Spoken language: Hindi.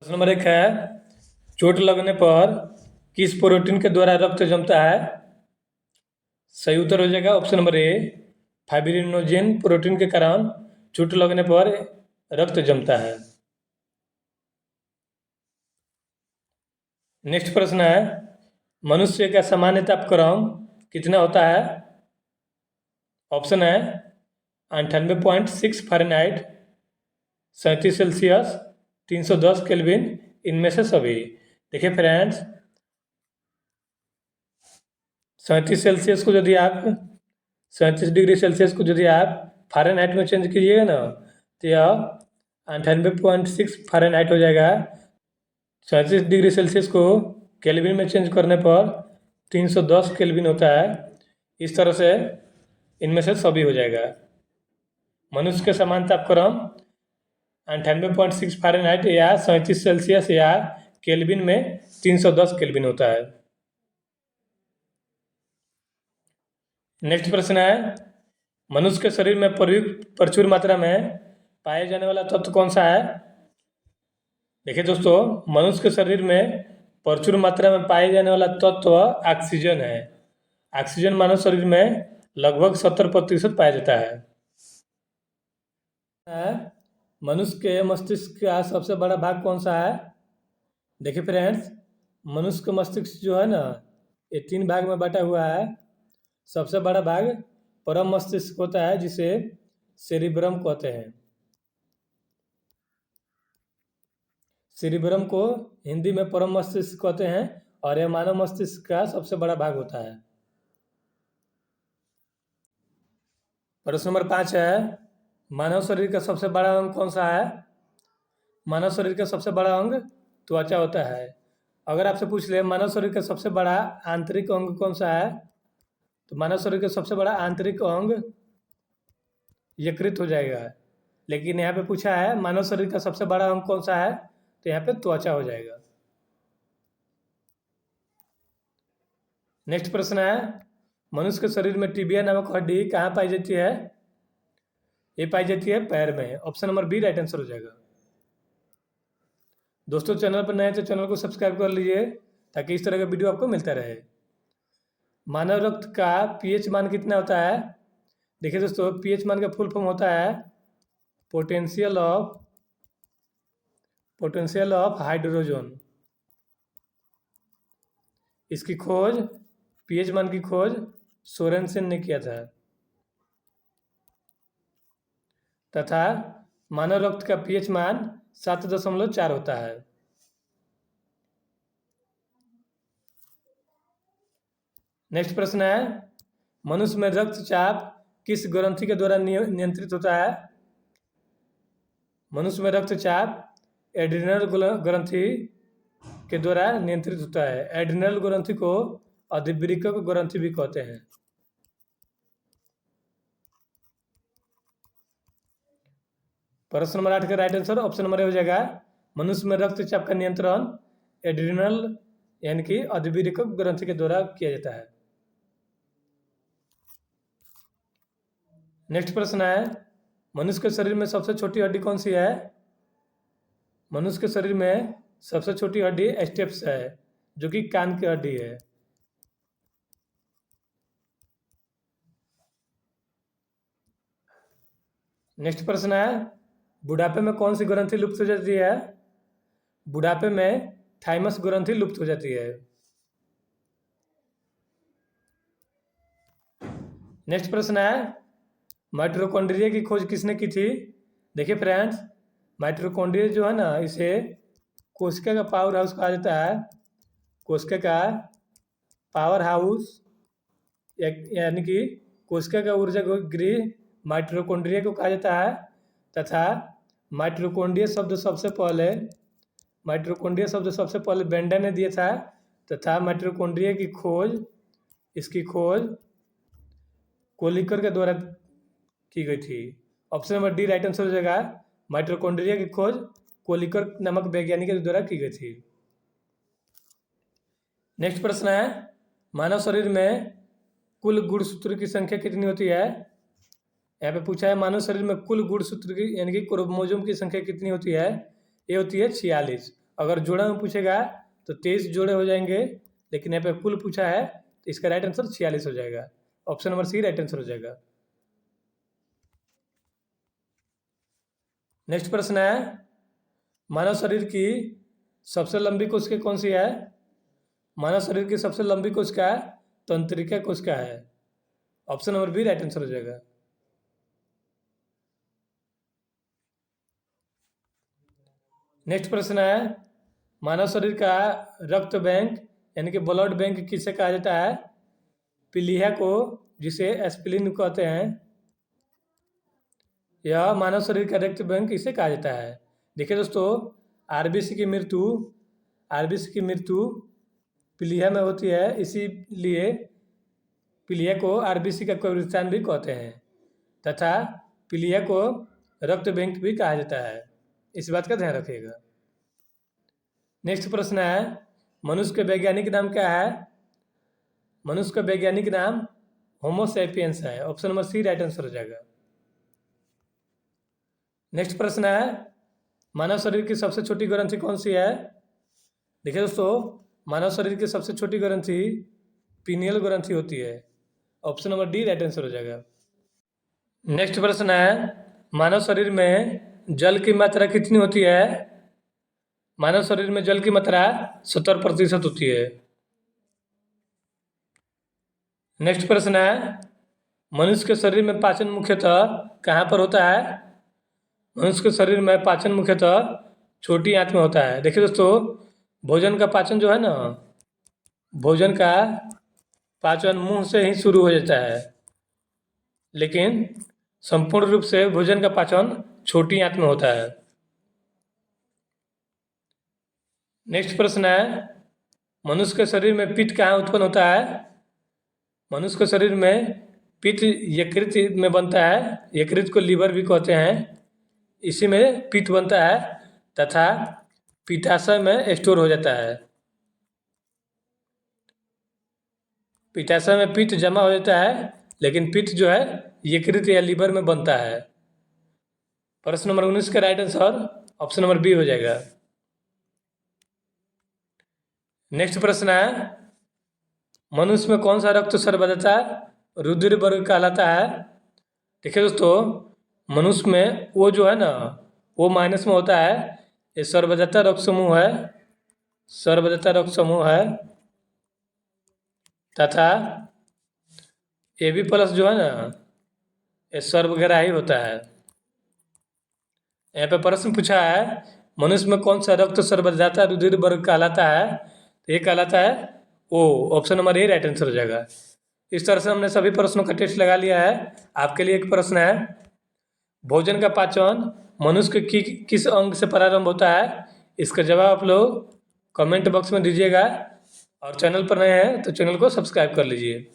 प्रश्न नंबर 1 है, चोट लगने पर किस प्रोटीन के द्वारा रक्त जमता है? सही उत्तर हो जाएगा ऑप्शन नंबर ए, फाइब्रिनोजेन प्रोटीन के कारण चोट लगने पर रक्त जमता है। नेक्स्ट प्रश्न है, मनुष्य का सामान्य तापक्रम कितना होता है? ऑप्शन है 98.6 फ़ारेनहाइट, 37 सेल्सियस, 310 केल्विन, इनमें से सभी। देखिए फ्रेंड्स, 37 सेल्सियस को यदि आप 37 डिग्री सेल्सियस को यदि आप फ़ारेनहाइट में चेंज कीजिएगा ना, तो यह 98.6 फ़ारेनहाइट हो जाएगा। 37 डिग्री सेल्सियस को केल्विन में चेंज करने पर 310 केल्विन होता है। इस तरह से इनमें से सभी हो जाएगा। मनुष्य के समान तापक्रम 98.6 फ़ारेनहाइट या 37 सेल्सियस या केल्विन में 310 केल्विन होता है। नेक्स्ट प्रश्न है, मनुष्य के शरीर में प्रचुर मात्रा में पाए जाने वाला तत्व कौन सा है? देखिए दोस्तों, मनुष्य के शरीर में प्रचुर मात्रा में पाए जाने वाला तत्व ऑक्सीजन है। ऑक्सीजन मानव शरीर में लगभग 70% पाया जाता है। मनुष्य के मस्तिष्क का सबसे बड़ा भाग कौन सा है? देखिए फ्रेंड्स, मनुष्य का मस्तिष्क जो है ना, ये 3 भाग में बटा हुआ है। सबसे बड़ा भाग परम मस्तिष्क होता है, जिसे सेरिब्रम कहते हैं। सेरिब्रम को हिंदी में परम मस्तिष्क कहते हैं और यह मानव मस्तिष्क का सबसे बड़ा भाग होता है। प्रश्न नंबर 5 है, मानव शरीर का सबसे बड़ा अंग कौन सा है? मानव शरीर का सबसे बड़ा अंग त्वचा होता है। अगर आपसे पूछ ले मानव शरीर का सबसे बड़ा आंतरिक अंग कौन सा है, तो मानव शरीर का सबसे बड़ा आंतरिक अंग यकृत हो जाएगा। लेकिन यहाँ पे पूछा है मानव शरीर का सबसे बड़ा अंग कौन सा है, तो यहाँ पे त्वचा हो जाएगा। नेक्स्ट प्रश्न है, मनुष्य के शरीर में टिबिया नामक हड्डी कहाँ पाई जाती है? ये पाई जाती है पैर में। Option number B right answer हो जाएगा। दोस्तों, चैनल पर नए हैं तो चैनल को सब्सक्राइब कर लीजिए ताकि इस तरह का वीडियो आपको मिलता रहे। मानव रक्त का पीएच मान कितना होता है? देखिए दोस्तों, पीएच मान का फुल फॉर्म होता है पोटेंशियल ऑफ हाइड्रोजन। इसकी खोज, पीएच मान की खोज सोरेनसेन ने किया था। तथा मानव रक्त का पीएच मान 7.4 होता है। नेक्स्ट प्रश्न है, मनुष्य में रक्तचाप किस ग्रंथि के द्वारा नियंत्रित होता है? मनुष्य में रक्तचाप एड्रिनल ग्रंथि के द्वारा नियंत्रित होता है। एड्रिनल ग्रंथि को अधिवृक्क ग्रंथि भी कहते हैं। प्रश्न नंबर 8 का राइट आंसर ऑप्शन नंबर ए हो जाएगा। मनुष्य में रक्तचाप का नियंत्रण एड्रिनल यानी कि अधिवृक्क ग्रंथि के द्वारा किया जाता है। नेक्स्ट प्रश्न है, मनुष्य के शरीर में सबसे छोटी हड्डी कौन सी है? मनुष्य के शरीर में सबसे छोटी हड्डी स्टेप्स है, जो कि कान की हड्डी है। नेक्स्ट प्रश्न है, बुढ़ापे में कौन सी ग्रंथि लुप्त हो जाती है? बुढ़ापे में थाइमस ग्रंथि लुप्त हो जाती है। नेक्स्ट प्रश्न है, माइटोकॉन्ड्रिया की खोज किसने की थी? देखिए फ्रेंड्स, माइटोकॉन्ड्रिया जो है ना, इसे कोशिका का पावर हाउस कहा जाता है। कोशिका का पावर हाउस यानी कि कोशिका का ऊर्जा गृह माइटोकॉन्ड्रिया को कहा जाता है। तथा माइटोकॉन्ड्रिया शब्द सबसे पहले बेंडा ने दिया था। तथा माइटोकॉन्ड्रिया की इसकी खोज कोलिकर के द्वारा की गई थी। Option number D right answer हो जाएगा। माइटोकॉन्ड्रिया की खोज कोलिकर नामक वैज्ञानिक के द्वारा की गई थी। नेक्स्ट प्रश्न है, मानव शरीर में कुल गुणसूत्र की संख्या कितनी होती है? यहाँ पे पूछा है मानव शरीर में कुल गुणसूत्र की यानी कि क्रोमोसोम की संख्या कितनी होती है? ये होती है 46 अगर जोड़ा में पूछेगा तो 23 जोड़े हो जाएंगे, लेकिन यहाँ पे कुल पूछा है तो इसका राइट आंसर 46 हो जाएगा। Option number C right answer हो जाएगा। नेक्स्ट प्रश्न है, मानव शरीर की सबसे लंबी कोशिका कौन सी है? मानव शरीर की सबसे लंबी कोशिका तंत्रिका कोशिका है। Option number B right answer हो जाएगा। नेक्स्ट प्रश्न है, मानव शरीर का रक्त बैंक यानी कि ब्लड बैंक किसे कहा जाता है? पीलिया को, जिसे एस्पिरिन कहते हैं। यह मानव शरीर का रक्त बैंक इसे कहा जाता है। देखिए दोस्तों, आरबीसी की मृत्यु पीलिया में होती है, इसीलिए पीलिया को आरबीसी का कब्रिस्तान भी कहते हैं तथा पीलिया को रक्त बैंक भी कहा जाता है। इस बात का ध्यान रखिएगा। नेक्स्ट प्रश्न है, मनुष्य के वैज्ञानिक नाम क्या है? मनुष्य का वैज्ञानिक नाम होमो सैपियंस है। Option number C right answer हो जाएगा। नेक्स्ट प्रश्न है, मानव शरीर की सबसे छोटी ग्रंथि कौन सी है? देखिए दोस्तों, मानव शरीर की सबसे छोटी ग्रंथि पीनियल ग्रंथि होती है। Option number D right answer हो जाएगा। नेक्स्ट प्रश्न है, मानव शरीर में जल की मात्रा कितनी होती है? मानव शरीर में जल की मात्रा 70% होती है। नेक्स्ट प्रश्न है, मनुष्य के शरीर में पाचन मुख्यतः कहाँ पर होता है? मनुष्य के शरीर में पाचन मुख्यतः छोटी आंत में होता है। देखिए दोस्तों, भोजन का पाचन जो है ना, भोजन का पाचन मुंह से ही शुरू हो जाता है, लेकिन संपूर्ण रूप से भोजन का पाचन छोटी आंत में होता है। नेक्स्ट प्रश्न है, मनुष्य के शरीर में पित्त कहाँ उत्पन्न होता है? मनुष्य के शरीर में पित्त यकृत में बनता है। यकृत को लीवर भी कहते हैं। इसी में पित्त बनता है तथा पित्ताशय में स्टोर हो जाता है। पित्ताशय में पित्त जमा हो जाता है, लेकिन पित्त जो है यकृत या लीवर में बनता है। प्रश्न नंबर 19 का right answer option number B हो जाएगा। नेक्स्ट प्रश्न है, मनुष्य में कौन सा रक्त सर्वदाता रुधिर वर्ग कहलाता है? देखिए दोस्तों, मनुष्य में वो जो है ना, वो माइनस में होता है। ये सर्वदाता रक्त समूह है, सर्वदाता रक्त समूह है तथा ए बी प्लस जो है ना, ये सर्वग्राही होता है। यहाँ पे प्रश्न पूछा है, मनुष्य में कौन सा रक्त सर्वदाता रुधिर वर्ग कहलाता है? तो ये कहलाता है ओ। Option number A right answer हो जाएगा। इस तरह से हमने सभी प्रश्नों का टेस्ट लगा लिया है। आपके लिए एक प्रश्न है, भोजन का पाचन मनुष्य के किस अंग से प्रारंभ होता है? इसका जवाब आप लोग कमेंट बॉक्स में दीजिएगा और चैनल पर नए हैं तो चैनल को सब्सक्राइब कर लीजिए।